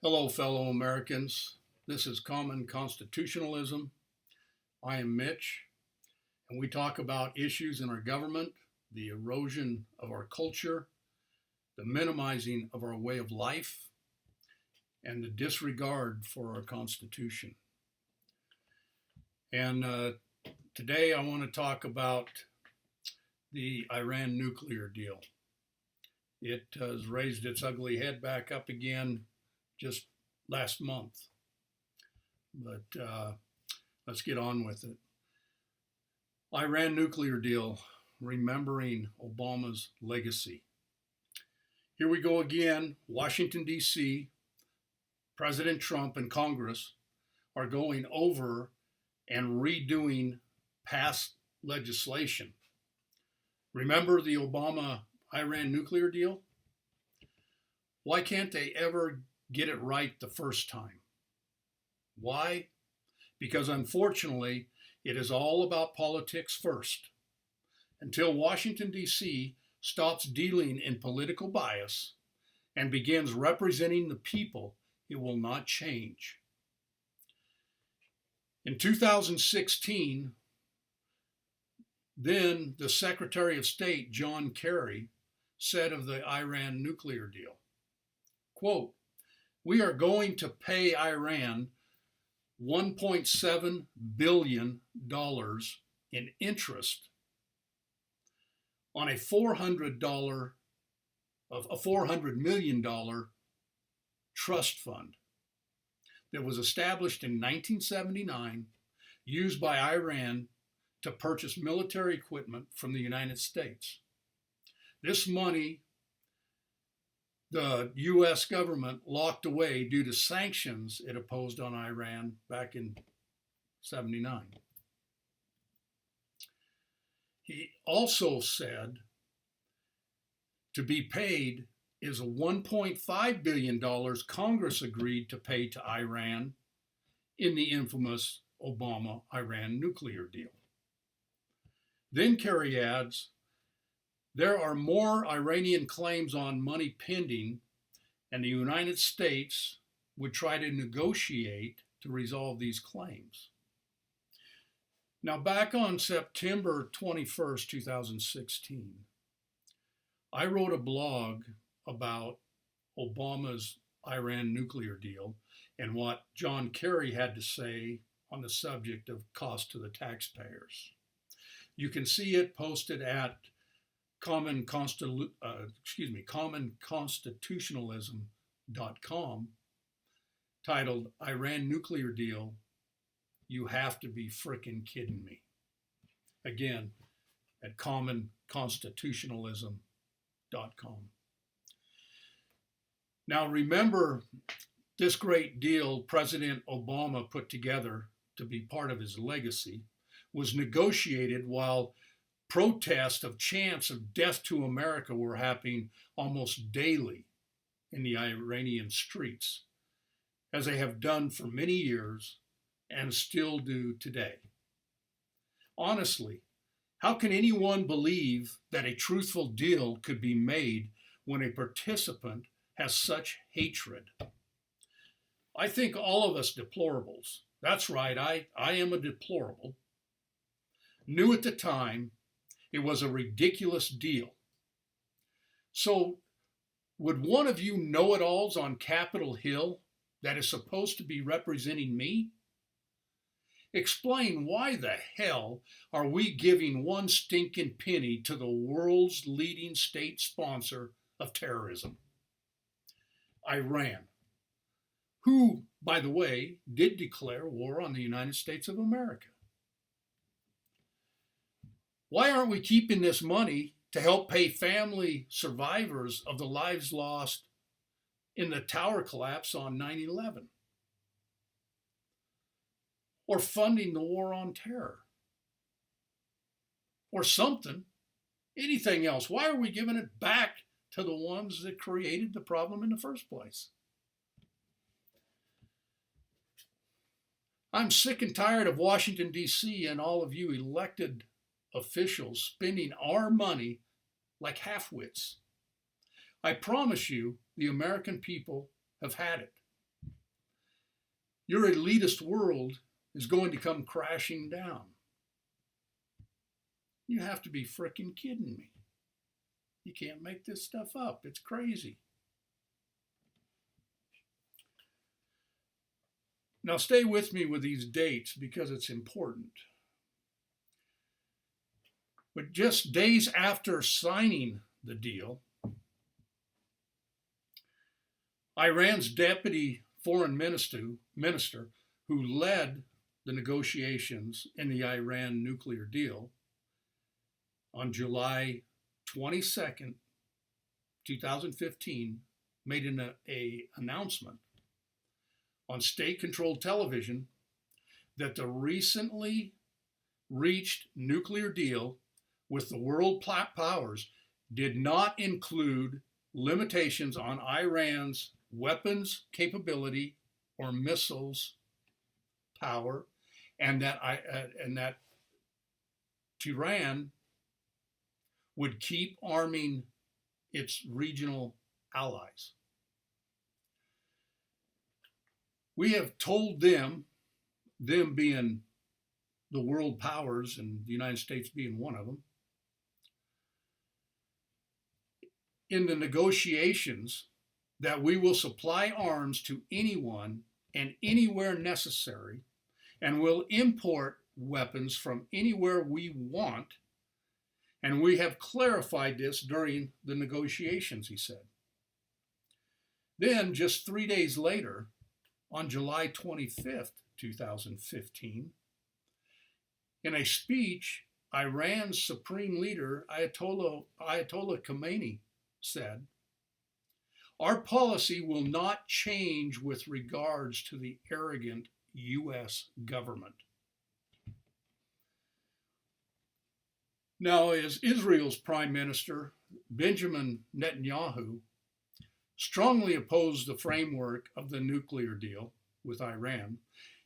Hello, fellow Americans. This is Common Constitutionalism. I am Mitch, and we talk about issues in our government, the erosion of our culture, the minimizing of our way of life, and the disregard for our Constitution. And today I want to talk about the Iran nuclear deal. It has raised its ugly head back up again just last month. But let's get on with it. Iran nuclear deal, remembering Obama's legacy. Here we go again. Washington, D.C., President Trump and Congress are going over and redoing past legislation. Remember the Obama-Iran nuclear deal? Why can't they ever get it right the first time? Why? Because unfortunately, it is all about politics first. Until Washington, D.C. stops dealing in political bias and begins representing the people, it will not change. In 2016, then the Secretary of State, John Kerry, said of the Iran nuclear deal, quote, "We are going to pay Iran $1.7 billion in interest on a $400 million trust fund that was established in 1979, used by Iran to purchase military equipment from the United States. This money the U.S. government locked away due to sanctions it imposed on Iran back in 79. He also said to be paid is a $1.5 billion Congress agreed to pay to Iran in the infamous Obama-Iran nuclear deal. Then Kerry adds, there are more Iranian claims on money pending, and the United States would try to negotiate to resolve these claims. Now, back on September 21st, 2016, I wrote a blog about Obama's Iran nuclear deal and what John Kerry had to say on the subject of cost to the taxpayers. You can see it posted at commonconstitutionalism.com, titled Iran Nuclear Deal, You Have to Be Fricking Kidding Me. Again, at commonconstitutionalism.com. Now remember, this great deal President Obama put together to be part of his legacy was negotiated while protests of chants of death to America were happening almost daily in the Iranian streets, as they have done for many years and still do today. Honestly, how can anyone believe that a truthful deal could be made when a participant has such hatred? I think all of us deplorables, that's right, I am a deplorable, knew at the time it was a ridiculous deal. So would one of you know-it-alls on Capitol Hill that is supposed to be representing me explain why the hell are we giving one stinking penny to the world's leading state sponsor of terrorism, Iran, who, by the way, did declare war on the United States of America? Why aren't we keeping this money to help pay family survivors of the lives lost in the tower collapse on 9/11? Or funding the war on terror? Or something, anything else? Why are we giving it back to the ones that created the problem in the first place? I'm sick and tired of Washington, D.C. and all of you elected officials spending our money like half-wits. I promise you, the American people have had it. your elitist world is going to come crashing down. You have to be fricking kidding me. You can't make this stuff up. It's crazy. Now stay with me with these dates because it's important. But just days after signing the deal, Iran's deputy foreign minister who led the negotiations in the Iran nuclear deal on July 22nd, 2015, made an announcement on state-controlled television that the recently reached nuclear deal with the world powers did not include limitations on Iran's weapons capability or missiles power, and that Tehran would keep arming its regional allies. We have told them being the world powers and the United States being one of them, in the negotiations that we will supply arms to anyone and anywhere necessary, and will import weapons from anywhere we want. And we have clarified this during the negotiations, he said. Then, just 3 days later, on July 25th, 2015, in a speech, Iran's supreme leader, Ayatollah Khamenei, said, "Our policy will not change with regards to the arrogant U.S. government." Now, as Israel's Prime Minister, Benjamin Netanyahu, strongly opposed the framework of the nuclear deal with Iran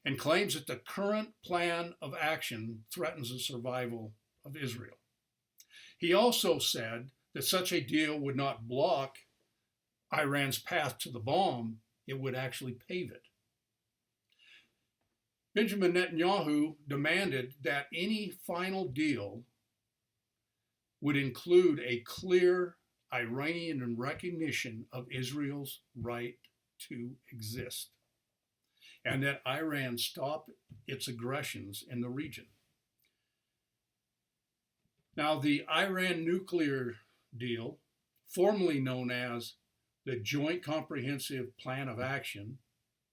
and claims that the current plan of action threatens the survival of Israel. He also said that such a deal would not block Iran's path to the bomb, it would actually pave it. Benjamin Netanyahu demanded that any final deal would include a clear Iranian recognition of Israel's right to exist, and that Iran stop its aggressions in the region. Now, the Iran nuclear deal, formerly known as the Joint Comprehensive Plan of Action,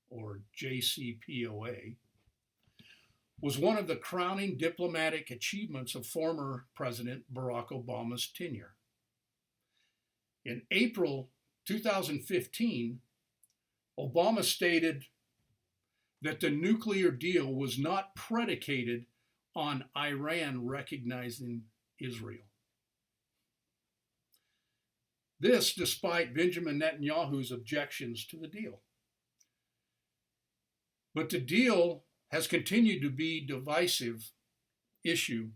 or JCPOA, was one of the crowning diplomatic achievements of former President Barack Obama's tenure. In April 2015, Obama stated that the nuclear deal was not predicated on Iran recognizing Israel. This despite Benjamin Netanyahu's objections to the deal. But the deal has continued to be a divisive issue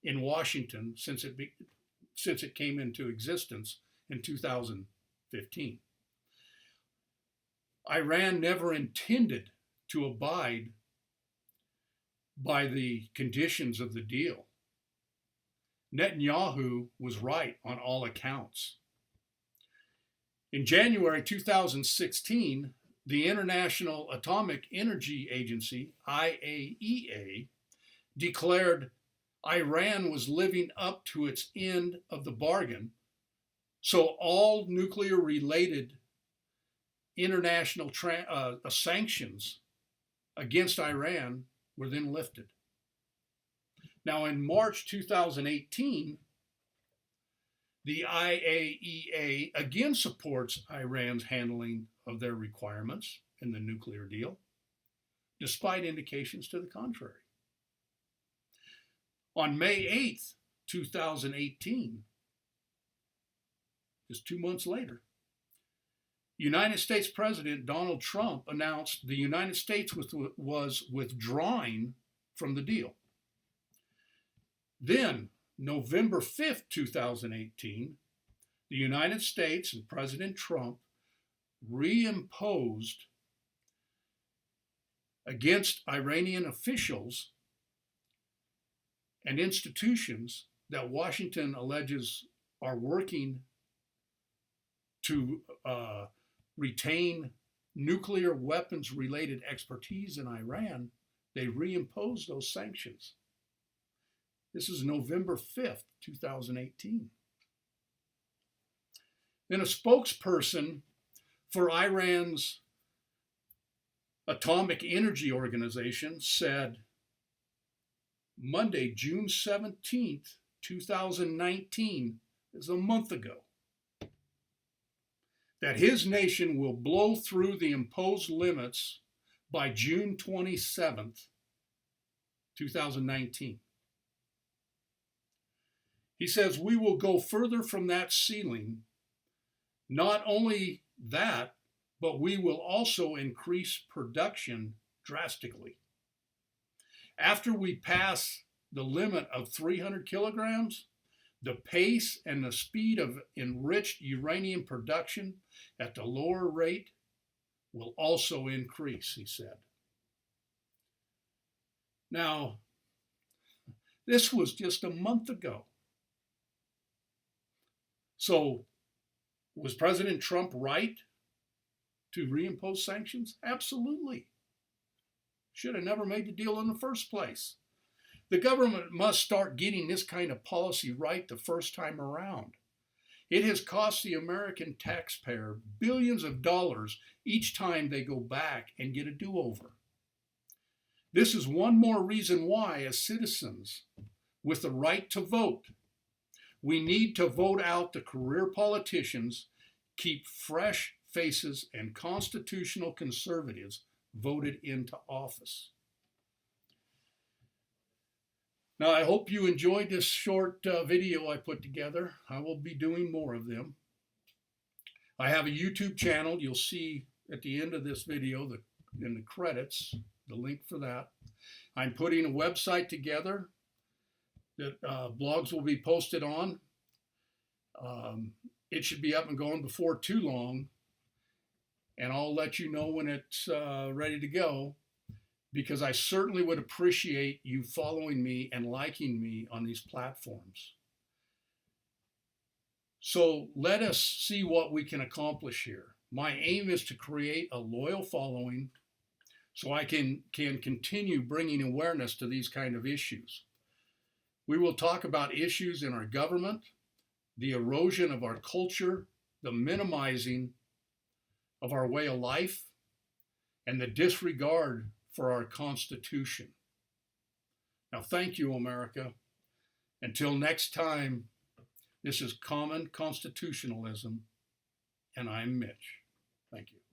in Washington since it came into existence in 2015. Iran never intended to abide by the conditions of the deal. Netanyahu was right on all accounts. In January 2016, the International Atomic Energy Agency, IAEA, declared Iran was living up to its end of the bargain, so all nuclear-related international sanctions against Iran were then lifted. Now, in March 2018, the IAEA again supports Iran's handling of their requirements in the nuclear deal, despite indications to the contrary. On May 8th, 2018, just 2 months later, United States President Donald Trump announced the United States was withdrawing from the deal. Then, November 5th, 2018, the United States and President Trump reimposed against Iranian officials and institutions that Washington alleges are working to retain nuclear weapons related expertise in Iran, they reimposed those sanctions. This is November 5th, 2018. Then a spokesperson for Iran's Atomic Energy Organization said Monday, June 17th, 2019, is a month ago, that his nation will blow through the imposed limits by June 27th, 2019. He says, we will go further from that ceiling. Not only that, but we will also increase production drastically. After we pass the limit of 300 kilograms, the pace and the speed of enriched uranium production at the lower rate will also increase, he said. Now, this was just a month ago. So, was President Trump right to reimpose sanctions? Absolutely. Should have never made the deal in the first place. The government must start getting this kind of policy right the first time around. It has cost the American taxpayer billions of dollars each time they go back and get a do-over. This is one more reason why, as citizens with the right to vote, we need to vote out the career politicians, keep fresh faces and constitutional conservatives voted into office. Now, I hope you enjoyed this short video I put together. I will be doing more of them. I have a YouTube channel. You'll see at the end of this video, in the credits, the link for that. I'm putting a website together that blogs will be posted on. It should be up and going before too long, and I'll let you know when it's ready to go, because I certainly would appreciate you following me and liking me on these platforms. So let us see what we can accomplish here. My aim is to create a loyal following so I can continue bringing awareness to these kind of issues. We will talk about issues in our government, the erosion of our culture, the minimizing of our way of life, and the disregard for our Constitution. Now, thank you, America. Until next time, this is Common Constitutionalism, and I'm Mitch. Thank you.